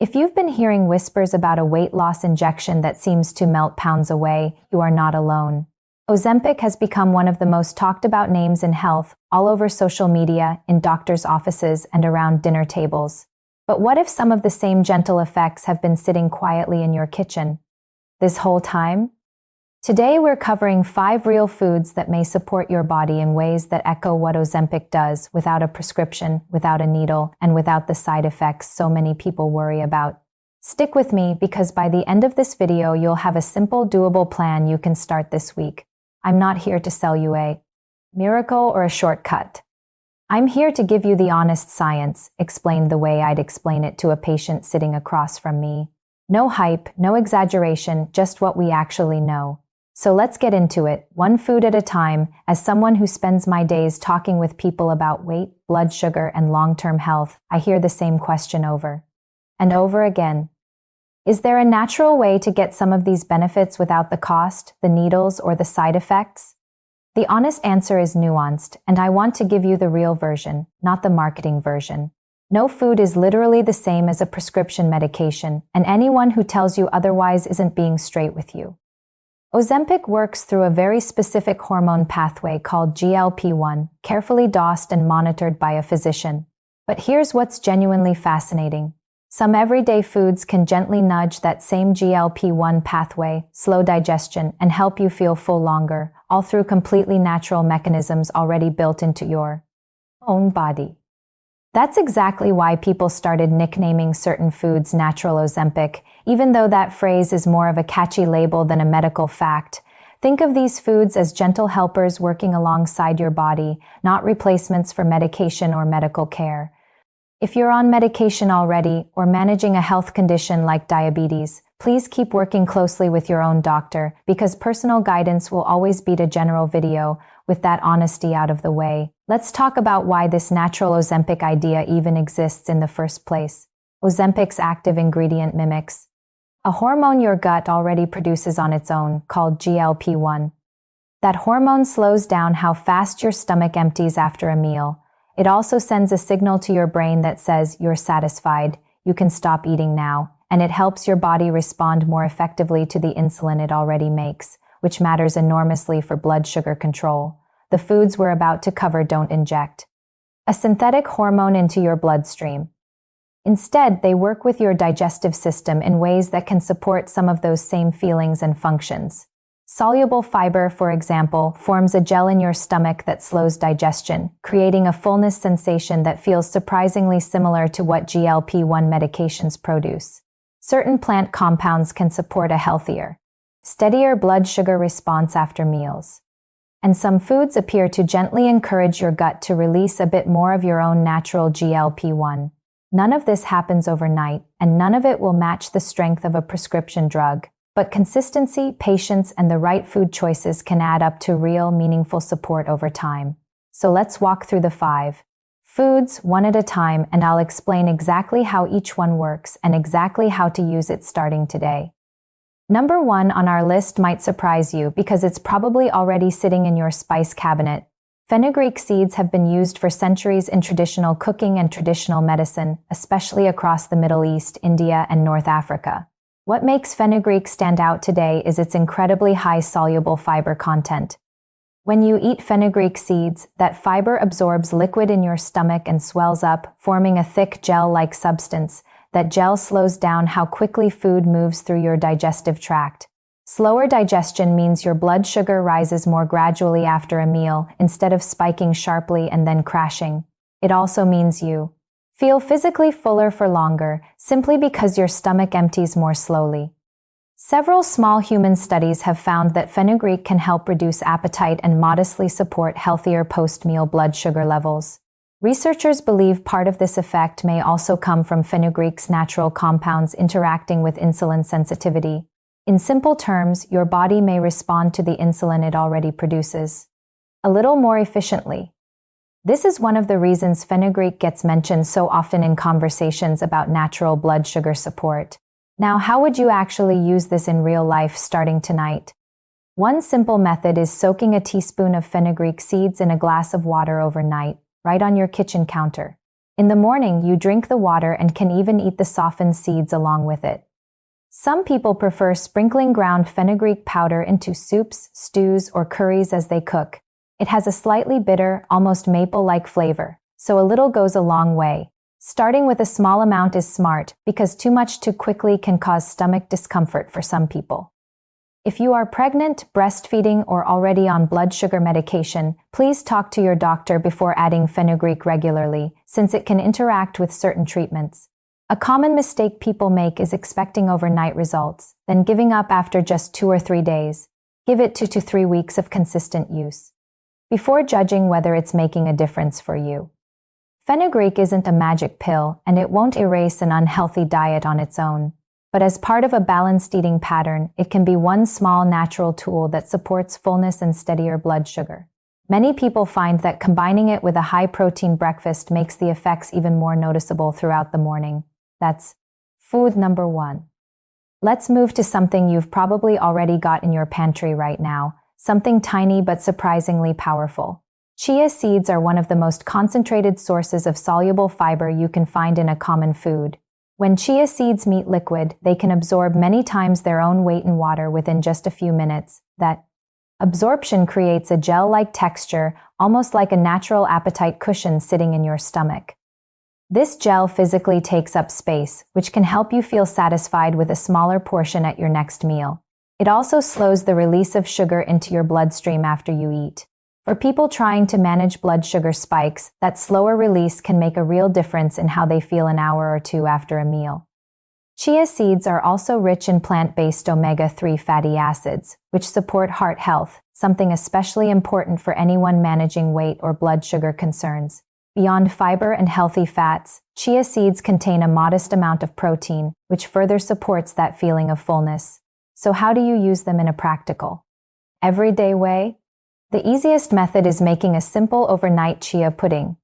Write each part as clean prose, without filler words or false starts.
If you've been hearing whispers about a weight loss injection that seems to melt pounds away, you are not alone. Ozempic has become one of the most talked about names in health, all over social media, in doctors' offices, and around dinner tables. But what if some of the same gentle effects have been sitting quietly in your kitchen this whole time? Today we're covering 5 real foods that may support your body in ways that echo what Ozempic does, without a prescription, without a needle, and without the side effects so many people worry about. Stick with me, because by the end of this video you'll have a simple, doable plan you can start this week. I'm not here to sell you a miracle or a shortcut. I'm here to give you the honest science, explained the way I'd explain it to a patient sitting across from me. No hype, no exaggeration, just what we actually know. So let's get into it, one food at a time. As someone who spends my days talking with people about weight, blood sugar, and long-term health, I hear the same question over and over again. Is there a natural way to get some of these benefits without the cost, the needles, or the side effects? The honest answer is nuanced, and I want to give you the real version, not the marketing version. No food is literally the same as a prescription medication, and anyone who tells you otherwise isn't being straight with you. Ozempic works through a very specific hormone pathway called GLP-1, carefully dosed and monitored by a physician. But here's what's genuinely fascinating. Some everyday foods can gently nudge that same GLP-1 pathway, slow digestion, and help you feel full longer, all through completely natural mechanisms already built into your own body. That's exactly why people started nicknaming certain foods natural Ozempic, even though that phrase is more of a catchy label than a medical fact. Think of these foods as gentle helpers working alongside your body, not replacements for medication or medical care. If you're on medication already or managing a health condition like diabetes, please keep working closely with your own doctor, because personal guidance will always beat a general video. With that honesty out of the way, let's talk about why this natural Ozempic idea even exists in the first place. Ozempic's active ingredient mimics a hormone your gut already produces on its own, called GLP-1. That hormone slows down how fast your stomach empties after a meal. It also sends a signal to your brain that says you're satisfied, you can stop eating now, and it helps your body respond more effectively to the insulin it already makes, which matters enormously for blood sugar control. The foods we're about to cover don't inject a synthetic hormone into your bloodstream. Instead, they work with your digestive system in ways that can support some of those same feelings and functions. Soluble fiber, for example, forms a gel in your stomach that slows digestion, creating a fullness sensation that feels surprisingly similar to what GLP-1 medications produce. Certain plant compounds can support a healthier, steadier blood sugar response after meals. And some foods appear to gently encourage your gut to release a bit more of your own natural GLP-1. None of this happens overnight, and none of it will match the strength of a prescription drug. But consistency, patience, and the right food choices can add up to real, meaningful support over time. So let's walk through the 5 foods one at a time, and I'll explain exactly how each one works and exactly how to use it starting today. Number 1 on our list might surprise you, because it's probably already sitting in your spice cabinet. Fenugreek seeds have been used for centuries in traditional cooking and traditional medicine, especially across the Middle East, India, and North Africa. What makes fenugreek stand out today is its incredibly high soluble fiber content. When you eat fenugreek seeds, that fiber absorbs liquid in your stomach and swells up, forming a thick gel-like substance. That gel slows down how quickly food moves through your digestive tract. Slower digestion means your blood sugar rises more gradually after a meal, instead of spiking sharply and then crashing. It also means you feel physically fuller for longer, simply because your stomach empties more slowly. Several small human studies have found that fenugreek can help reduce appetite and modestly support healthier post-meal blood sugar levels. Researchers believe part of this effect may also come from fenugreek's natural compounds interacting with insulin sensitivity. In simple terms, your body may respond to the insulin it already produces a little more efficiently. This is one of the reasons fenugreek gets mentioned so often in conversations about natural blood sugar support. Now, how would you actually use this in real life starting tonight? One simple method is soaking a teaspoon of fenugreek seeds in a glass of water overnight, right on your kitchen counter. In the morning, you drink the water and can even eat the softened seeds along with it. Some people prefer sprinkling ground fenugreek powder into soups, stews, or curries as they cook. It has a slightly bitter, almost maple-like flavor, so a little goes a long way. Starting with a small amount is smart because too much too quickly can cause stomach discomfort for some people. If you are pregnant, breastfeeding, or already on blood sugar medication, please talk to your doctor before adding fenugreek regularly, since it can interact with certain treatments. A common mistake people make is expecting overnight results, then giving up after just 2 or 3 days. Give it 2 to 3 weeks of consistent use before judging whether it's making a difference for you. Fenugreek isn't a magic pill, and it won't erase an unhealthy diet on its own. But as part of a balanced eating pattern, it can be one small natural tool that supports fullness and steadier blood sugar. Many people find that combining it with a high-protein breakfast makes the effects even more noticeable throughout the morning. That's food number 1. Let's move to something you've probably already got in your pantry right now, something tiny but surprisingly powerful. Chia seeds are one of the most concentrated sources of soluble fiber you can find in a common food. When chia seeds meet liquid, they can absorb many times their own weight in water within just a few minutes. That absorption creates a gel-like texture, almost like a natural appetite cushion sitting in your stomach. This gel physically takes up space, which can help you feel satisfied with a smaller portion at your next meal. It also slows the release of sugar into your bloodstream after you eat. For people trying to manage blood sugar spikes, that slower release can make a real difference in how they feel an hour or 2 after a meal. Chia seeds are also rich in plant-based omega-3 fatty acids, which support heart health, something especially important for anyone managing weight or blood sugar concerns. Beyond fiber and healthy fats, chia seeds contain a modest amount of protein, which further supports that feeling of fullness. So how do you use them in a practical, everyday way? The easiest method is making a simple overnight chia pudding.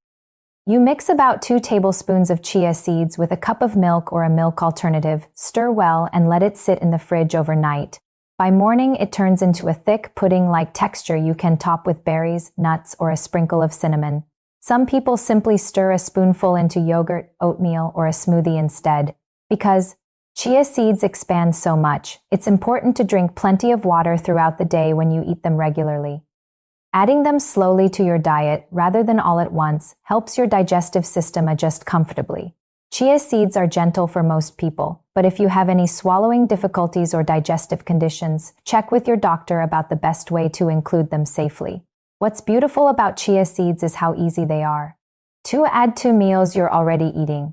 You mix about 2 tablespoons of chia seeds with a cup of milk or a milk alternative, stir well, and let it sit in the fridge overnight. By morning, it turns into a thick pudding-like texture you can top with berries, nuts, or a sprinkle of cinnamon. Some people simply stir a spoonful into yogurt, oatmeal, or a smoothie instead. Because chia seeds expand so much, it's important to drink plenty of water throughout the day when you eat them regularly. Adding them slowly to your diet, rather than all at once, helps your digestive system adjust comfortably. Chia seeds are gentle for most people, but if you have any swallowing difficulties or digestive conditions, check with your doctor about the best way to include them safely. What's beautiful about chia seeds is how easy they are to add to meals you're already eating.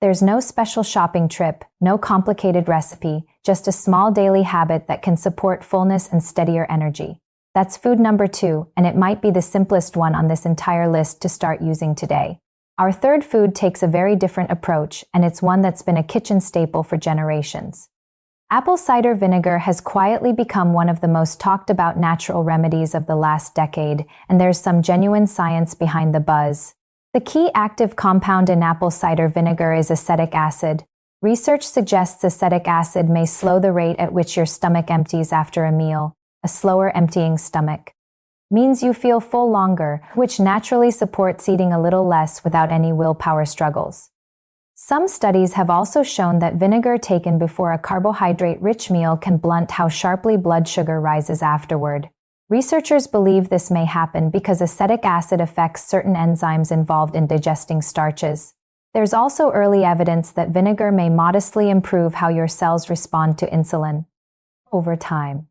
There's no special shopping trip, no complicated recipe, just a small daily habit that can support fullness and steadier energy. That's food number 2, and it might be the simplest one on this entire list to start using today. Our third food takes a very different approach, and it's one that's been a kitchen staple for generations. Apple cider vinegar has quietly become one of the most talked about natural remedies of the last decade, and there's some genuine science behind the buzz. The key active compound in apple cider vinegar is acetic acid. Research suggests acetic acid may slow the rate at which your stomach empties after a meal. A slower emptying stomach means you feel full longer, which naturally supports eating a little less without any willpower struggles. Some studies have also shown that vinegar taken before a carbohydrate-rich meal can blunt how sharply blood sugar rises afterward. Researchers believe this may happen because acetic acid affects certain enzymes involved in digesting starches. There's also early evidence that vinegar may modestly improve how your cells respond to insulin over time.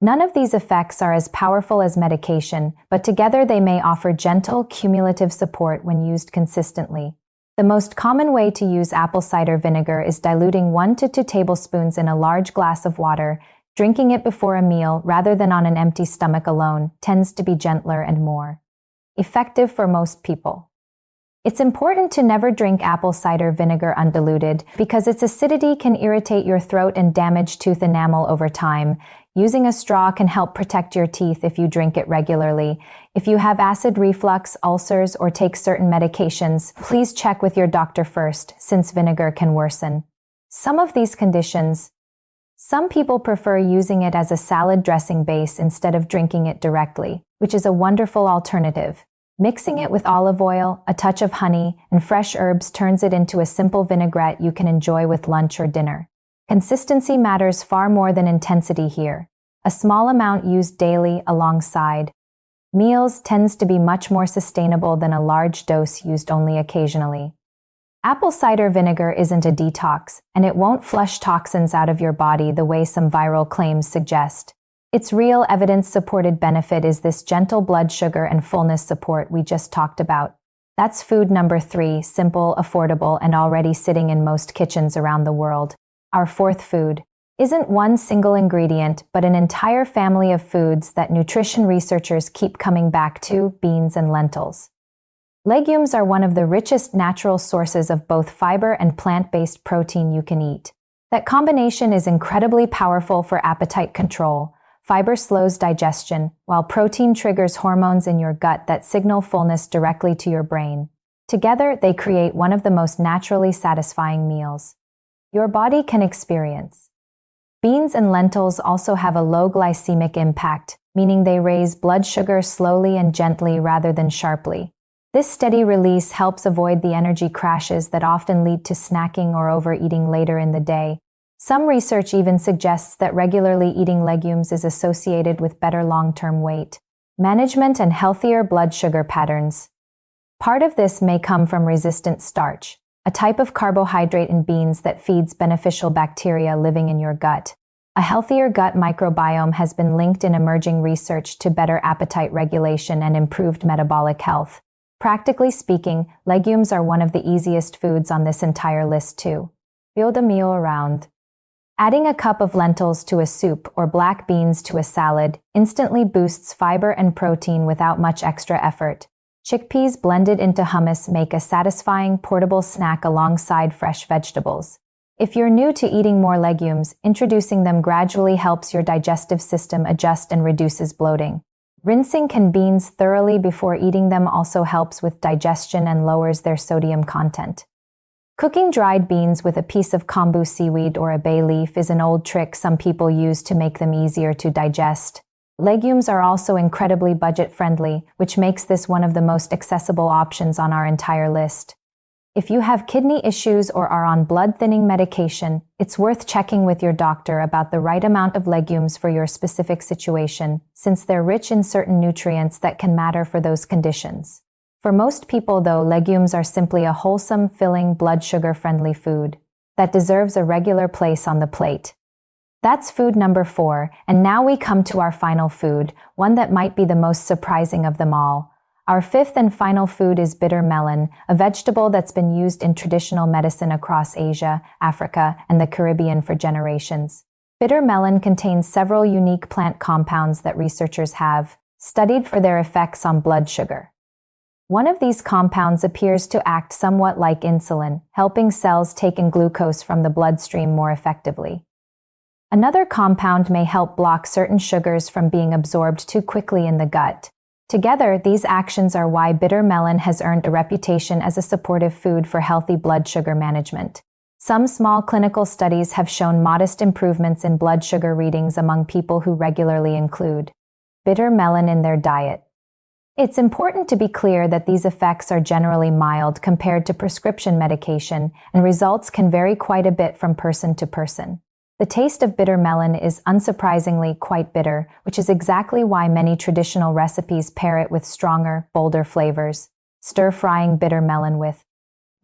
None of these effects are as powerful as medication, but together they may offer gentle, cumulative support when used consistently. The most common way to use apple cider vinegar is diluting 1 to 2 tablespoons in a large glass of water. Drinking it before a meal rather than on an empty stomach alone tends to be gentler and more effective for most people. It's important to never drink apple cider vinegar undiluted because its acidity can irritate your throat and damage tooth enamel over time. Using a straw can help protect your teeth if you drink it regularly. If you have acid reflux, ulcers, or take certain medications, please check with your doctor first, since vinegar can worsen some of these conditions. Some people prefer using it as a salad dressing base instead of drinking it directly, which is a wonderful alternative. Mixing it with olive oil, a touch of honey, and fresh herbs turns it into a simple vinaigrette you can enjoy with lunch or dinner. Consistency matters far more than intensity here. A small amount used daily alongside meals tends to be much more sustainable than a large dose used only occasionally. Apple cider vinegar isn't a detox, and it won't flush toxins out of your body the way some viral claims suggest. Its real evidence-supported benefit is this gentle blood sugar and fullness support we just talked about. That's food number 3, simple, affordable, and already sitting in most kitchens around the world. Our fourth food isn't one single ingredient, but an entire family of foods that nutrition researchers keep coming back to: beans and lentils. Legumes are one of the richest natural sources of both fiber and plant-based protein you can eat. That combination is incredibly powerful for appetite control. Fiber slows digestion, while protein triggers hormones in your gut that signal fullness directly to your brain. Together, they create one of the most naturally satisfying meals your body can experience. Beans and lentils also have a low glycemic impact, meaning they raise blood sugar slowly and gently rather than sharply. This steady release helps avoid the energy crashes that often lead to snacking or overeating later in the day. Some research even suggests that regularly eating legumes is associated with better long-term weight management and healthier blood sugar patterns. Part of this may come from resistant starch, a type of carbohydrate in beans that feeds beneficial bacteria living in your gut. A healthier gut microbiome has been linked in emerging research to better appetite regulation and improved metabolic health. Practically speaking, legumes are one of the easiest foods on this entire list too. Build a meal around. Adding a cup of lentils to a soup or black beans to a salad instantly boosts fiber and protein without much extra effort. Chickpeas blended into hummus make a satisfying, portable snack alongside fresh vegetables. If you're new to eating more legumes, introducing them gradually helps your digestive system adjust and reduces bloating. Rinsing beans thoroughly before eating them also helps with digestion and lowers their sodium content. Cooking dried beans with a piece of kombu seaweed or a bay leaf is an old trick some people use to make them easier to digest. Legumes are also incredibly budget-friendly, which makes this one of the most accessible options on our entire list. If you have kidney issues or are on blood-thinning medication, it's worth checking with your doctor about the right amount of legumes for your specific situation, since they're rich in certain nutrients that can matter for those conditions. For most people, though, legumes are simply a wholesome, filling, blood sugar-friendly food that deserves a regular place on the plate. That's food number 4, and now we come to our final food, one that might be the most surprising of them all. Our fifth and final food is bitter melon, a vegetable that's been used in traditional medicine across Asia, Africa, and the Caribbean for generations. Bitter melon contains several unique plant compounds that researchers have studied for their effects on blood sugar. One of these compounds appears to act somewhat like insulin, helping cells take in glucose from the bloodstream more effectively. Another compound may help block certain sugars from being absorbed too quickly in the gut. Together, these actions are why bitter melon has earned a reputation as a supportive food for healthy blood sugar management. Some small clinical studies have shown modest improvements in blood sugar readings among people who regularly include bitter melon in their diet. It's important to be clear that these effects are generally mild compared to prescription medication, and results can vary quite a bit from person to person. The taste of bitter melon is unsurprisingly quite bitter, which is exactly why many traditional recipes pair it with stronger, bolder flavors. Stir-frying bitter melon with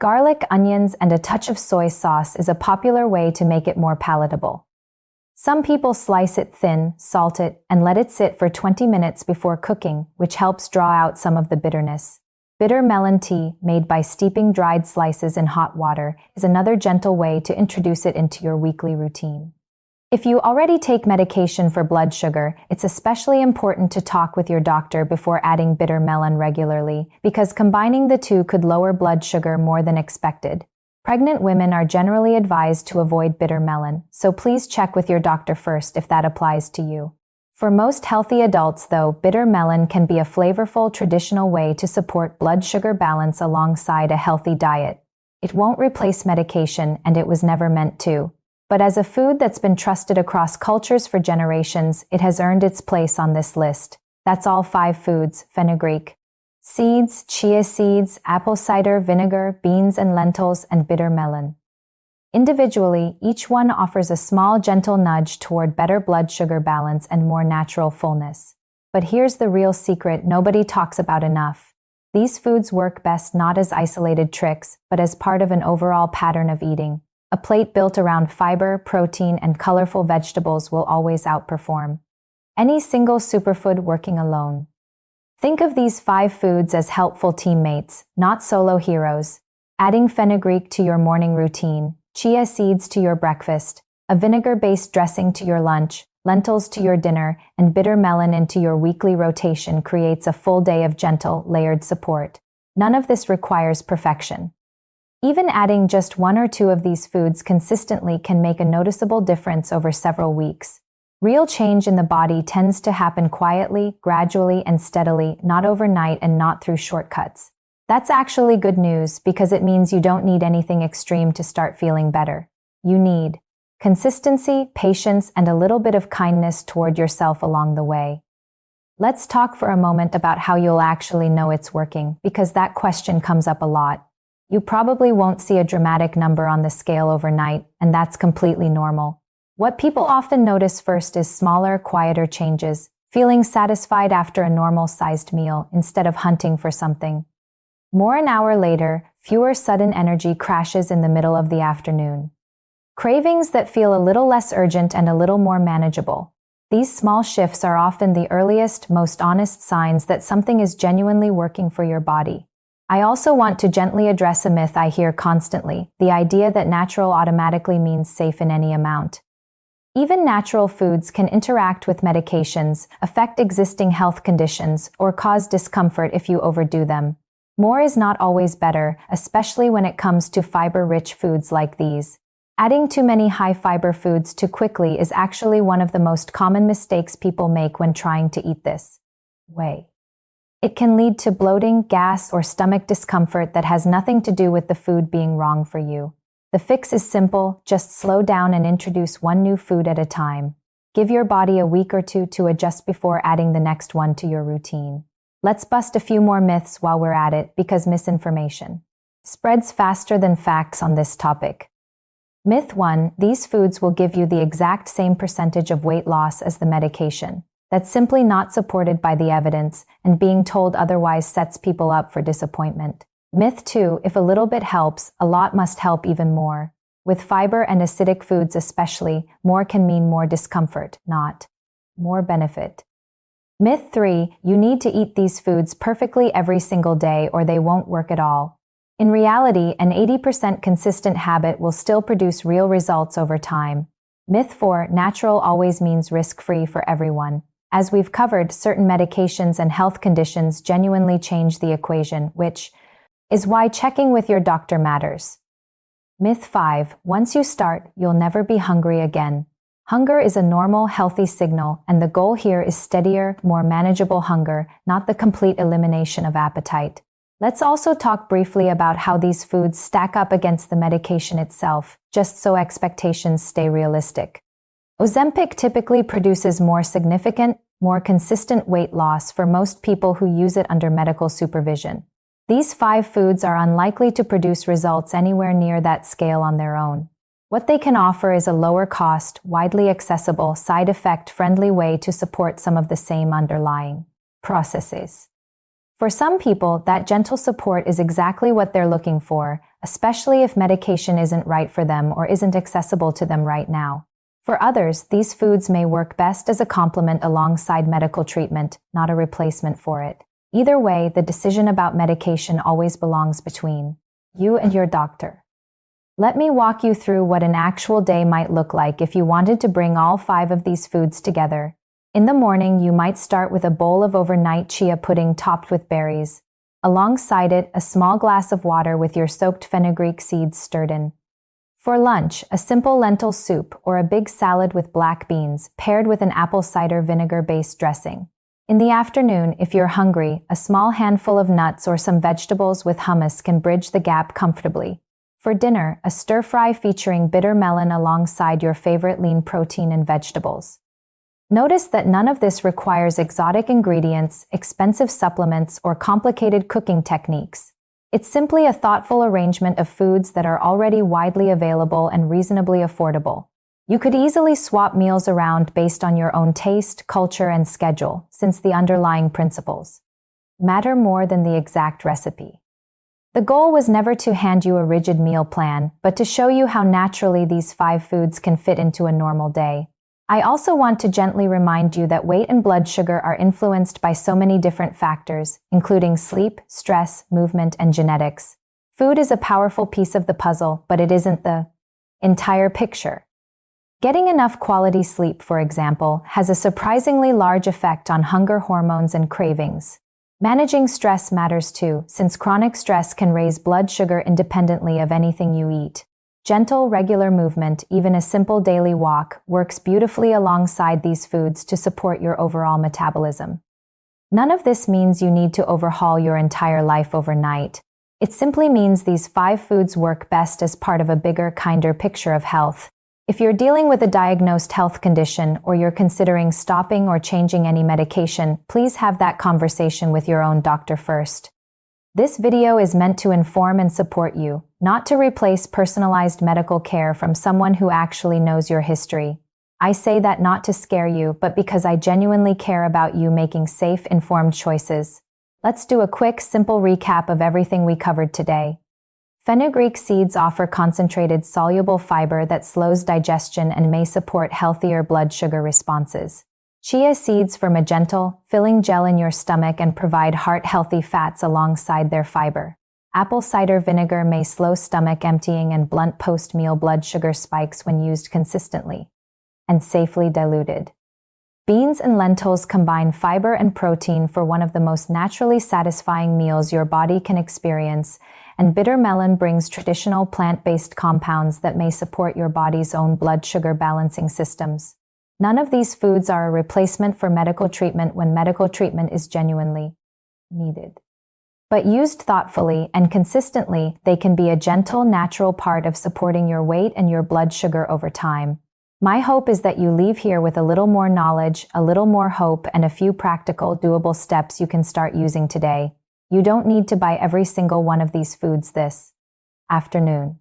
garlic, onions, and a touch of soy sauce is a popular way to make it more palatable. Some people slice it thin, salt it, and let it sit for 20 minutes before cooking, which helps draw out some of the bitterness. Bitter melon tea, made by steeping dried slices in hot water, is another gentle way to introduce it into your weekly routine. If you already take medication for blood sugar, it's especially important to talk with your doctor before adding bitter melon regularly, because combining the two could lower blood sugar more than expected. Pregnant women are generally advised to avoid bitter melon, so please check with your doctor first if that applies to you. For most healthy adults, though, bitter melon can be a flavorful, traditional way to support blood sugar balance alongside a healthy diet. It won't replace medication, and it was never meant to. But as a food that's been trusted across cultures for generations, it has earned its place on this list. That's all 5 foods, fenugreek. Seeds, chia seeds, apple cider vinegar, beans and lentils, and bitter melon. Individually, each one offers a small, gentle nudge toward better blood sugar balance and more natural fullness. But here's the real secret nobody talks about enough. These foods work best not as isolated tricks, but as part of an overall pattern of eating. A plate built around fiber, protein, and colorful vegetables will always outperform any single superfood working alone. Think of these 5 foods as helpful teammates, not solo heroes. Adding fenugreek to your morning routine, chia seeds to your breakfast, a vinegar-based dressing to your lunch, lentils to your dinner, and bitter melon into your weekly rotation creates a full day of gentle, layered support. None of this requires perfection. Even adding just 1 or 2 of these foods consistently can make a noticeable difference over several weeks. Real change in the body tends to happen quietly, gradually, and steadily, not overnight and not through shortcuts. That's actually good news because it means you don't need anything extreme to start feeling better. You need consistency, patience, and a little bit of kindness toward yourself along the way. Let's talk for a moment about how you'll actually know it's working, because that question comes up a lot. You probably won't see a dramatic number on the scale overnight, and that's completely normal. What people often notice first is smaller, quieter changes, feeling satisfied after a normal-sized meal instead of hunting for something more an hour later, fewer sudden energy crashes in the middle of the afternoon. Cravings that feel a little less urgent and a little more manageable. These small shifts are often the earliest, most honest signs that something is genuinely working for your body. I also want to gently address a myth I hear constantly, the idea that natural automatically means safe in any amount. Even natural foods can interact with medications, affect existing health conditions, or cause discomfort if you overdo them. More is not always better, especially when it comes to fiber-rich foods like these. Adding too many high-fiber foods too quickly is actually one of the most common mistakes people make when trying to eat this way. It can lead to bloating, gas, or stomach discomfort that has nothing to do with the food being wrong for you. The fix is simple, just slow down and introduce 1 new food at a time. Give your body a week or 2 to adjust before adding the next one to your routine. Let's bust a few more myths while we're at it, because misinformation spreads faster than facts on this topic. Myth 1, these foods will give you the exact same percentage of weight loss as the medication. That's simply not supported by the evidence, and being told otherwise sets people up for disappointment. Myth 2, if a little bit helps, a lot must help even more. With fiber and acidic foods especially, more can mean more discomfort, not more benefit. Myth 3, you need to eat these foods perfectly every single day or they won't work at all. In reality, an 80% consistent habit will still produce real results over time. Myth 4, natural always means risk-free for everyone. As we've covered, certain medications and health conditions genuinely change the equation, which is why checking with your doctor matters. Myth 5, once you start, you'll never be hungry again. Hunger is a normal, healthy signal, and the goal here is steadier, more manageable hunger, not the complete elimination of appetite. Let's also talk briefly about how these foods stack up against the medication itself, just so expectations stay realistic. Ozempic typically produces more significant, more consistent weight loss for most people who use it under medical supervision. These 5 foods are unlikely to produce results anywhere near that scale on their own. What they can offer is a lower cost, widely accessible, side effect-friendly way to support some of the same underlying processes. For some people, that gentle support is exactly what they're looking for, especially if medication isn't right for them or isn't accessible to them right now. For others, these foods may work best as a complement alongside medical treatment, not a replacement for it. Either way, the decision about medication always belongs between you and your doctor. Let me walk you through what an actual day might look like if you wanted to bring all 5 of these foods together. In the morning, you might start with a bowl of overnight chia pudding topped with berries. Alongside it, a small glass of water with your soaked fenugreek seeds stirred in. For lunch, a simple lentil soup or a big salad with black beans, paired with an apple cider vinegar-based dressing. In the afternoon, if you're hungry, a small handful of nuts or some vegetables with hummus can bridge the gap comfortably. For dinner, a stir-fry featuring bitter melon alongside your favorite lean protein and vegetables. Notice that none of this requires exotic ingredients, expensive supplements, or complicated cooking techniques. It's simply a thoughtful arrangement of foods that are already widely available and reasonably affordable. You could easily swap meals around based on your own taste, culture, and schedule, since the underlying principles matter more than the exact recipe. The goal was never to hand you a rigid meal plan, but to show you how naturally these 5 foods can fit into a normal day. I also want to gently remind you that weight and blood sugar are influenced by so many different factors, including sleep, stress, movement, and genetics. Food is a powerful piece of the puzzle, but it isn't the entire picture. Getting enough quality sleep, for example, has a surprisingly large effect on hunger hormones and cravings. Managing stress matters too, since chronic stress can raise blood sugar independently of anything you eat. Gentle, regular movement, even a simple daily walk, works beautifully alongside these foods to support your overall metabolism. None of this means you need to overhaul your entire life overnight. It simply means these 5 foods work best as part of a bigger, kinder picture of health. If you're dealing with a diagnosed health condition or you're considering stopping or changing any medication, please have that conversation with your own doctor first. This video is meant to inform and support you, not to replace personalized medical care from someone who actually knows your history. I say that not to scare you, but because I genuinely care about you making safe, informed choices. Let's do a quick, simple recap of everything we covered today. Fenugreek seeds offer concentrated soluble fiber that slows digestion and may support healthier blood sugar responses. Chia seeds form a gentle, filling gel in your stomach and provide heart-healthy fats alongside their fiber. Apple cider vinegar may slow stomach emptying and blunt post-meal blood sugar spikes when used consistently and safely diluted. Beans and lentils combine fiber and protein for one of the most naturally satisfying meals your body can experience, and bitter melon brings traditional plant-based compounds that may support your body's own blood sugar balancing systems. None of these foods are a replacement for medical treatment when medical treatment is genuinely needed. But used thoughtfully and consistently, they can be a gentle, natural part of supporting your weight and your blood sugar over time. My hope is that you leave here with a little more knowledge, a little more hope, and a few practical, doable steps you can start using today. You don't need to buy every single one of these foods this afternoon.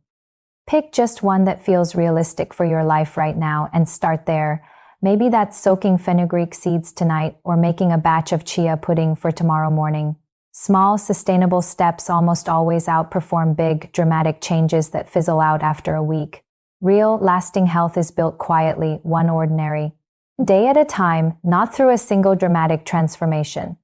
Pick just one that feels realistic for your life right now and start there. Maybe that's soaking fenugreek seeds tonight or making a batch of chia pudding for tomorrow morning. Small, sustainable steps almost always outperform big, dramatic changes that fizzle out after a week. Real, lasting health is built quietly, one ordinary day at a time, not through a single dramatic transformation.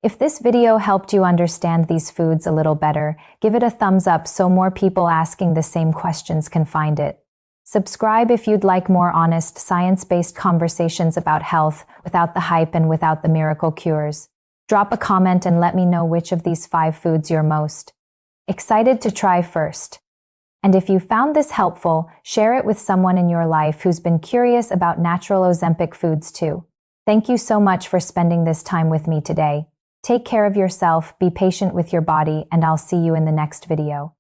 If this video helped you understand these foods a little better, give it a thumbs up so more people asking the same questions can find it. Subscribe if you'd like more honest, science-based conversations about health, without the hype and without the miracle cures. Drop a comment and let me know which of these 5 foods you're most excited to try first. And if you found this helpful, share it with someone in your life who's been curious about natural Ozempic foods too. Thank you so much for spending this time with me today. Take care of yourself, be patient with your body, and I'll see you in the next video.